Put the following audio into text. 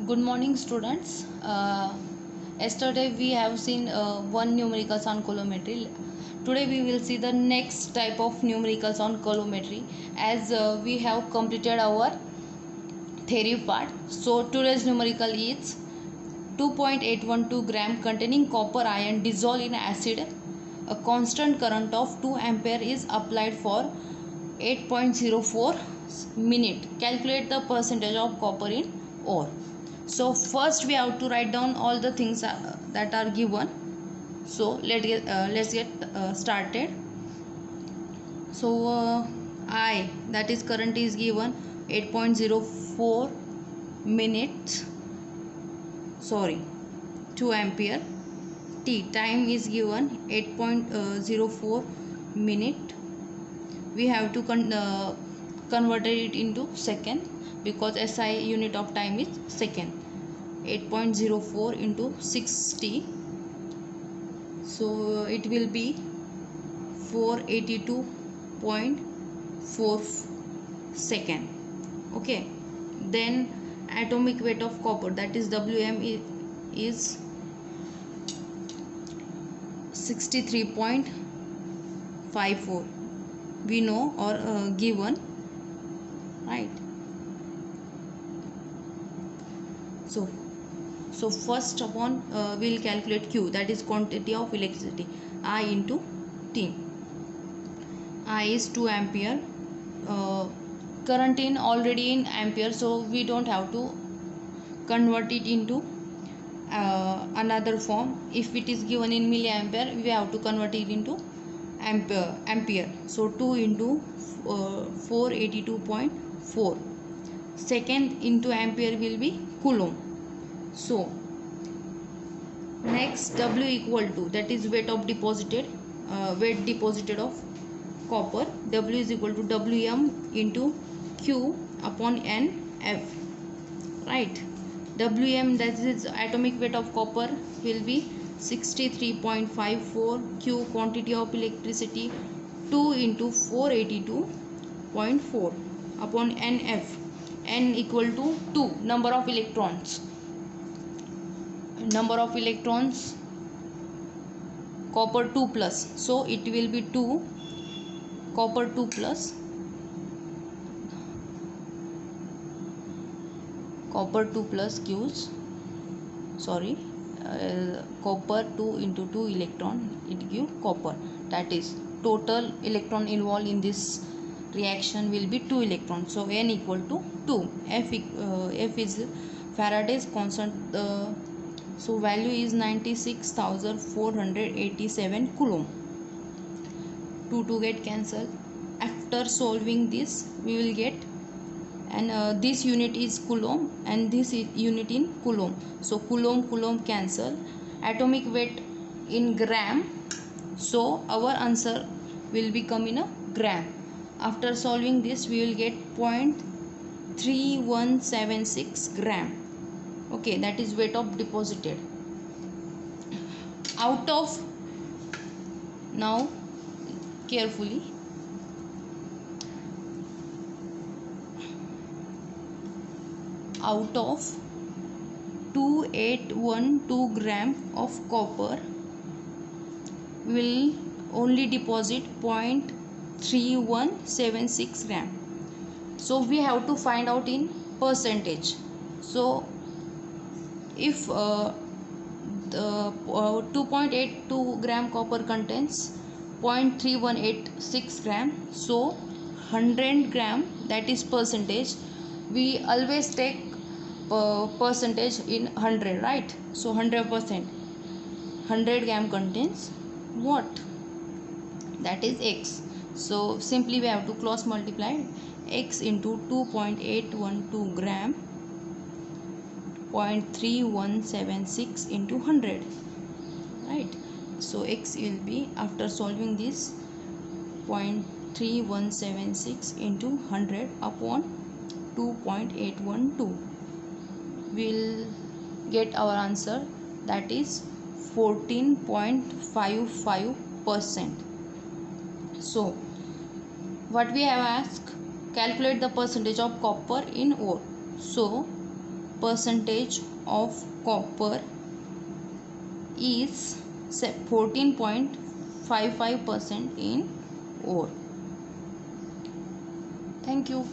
Good morning, students. Yesterday we have seen one numericals on colorimetry. Today we will see the next type of numericals on colorimetry as we have completed our theory part. So today's numerical is 2.812 gram containing copper ion dissolved in acid. A constant current of 2 ampere is applied for 8.04 minute. Calculate the percentage of copper in ore. So first we have to write down all the things that are given. So let's get started. So I, that is current, is given 8.04 minutes, 2 ampere. T, time is given 8.04 minute. We have to convert it into second because SI unit of time is second. 8.04 into 60, so it will be 482.4 second. Okay, then atomic weight of copper, that is Wm, is 63.54. we know or given, right? So first upon we'll calculate Q, that is quantity of electricity, I into T. I is 2 ampere. Current in already in ampere, so we don't have to convert it into another form. If it is given in milliampere, we have to convert it into ampere. So 2 into 482.4. Second into ampere will be coulomb. So next, W equal to, that is weight of deposited of copper. W is equal to Wm into Q upon Nf, right? Wm, that is atomic weight of copper, will be 63.54. Q, quantity of electricity, 2 into 482.4 upon Nf. N equal to 2, number of electrons. Copper 2 plus, so it will be 2, copper 2 plus, gives, copper 2 into 2 electron, it give copper. That is total electron involved in this reaction will be 2 electrons. So N equal to 2. F is Faraday's constant, so value is 96,487 coulomb. 2 get cancelled. After solving this, we will get, and this unit is coulomb and this unit in coulomb, so coulomb cancel. Atomic weight in gram, so our answer will become in a gram. After solving this, we will get 0.3176 gram. Okay, that is weight of deposited. Out of, now carefully, out of 2812 gram of copper, will only deposit 0.3176 gram. So we have to find out in percentage. So if the 2.82 gram copper contains 0.3186 gram, so 100 gram, that is percentage. We always take percentage in 100, right? So 100%, 100 gram contains what? That is X. So simply we have to cross multiply X into 2.812 gram, 0.3176 into 100, right? So X will be, after solving this, 0.3176 into 100 upon 2.812. We'll get our answer, that is 14.55%. So what we have asked, calculate the percentage of copper in ore. So percentage of copper is 14.55% in ore. Thank you.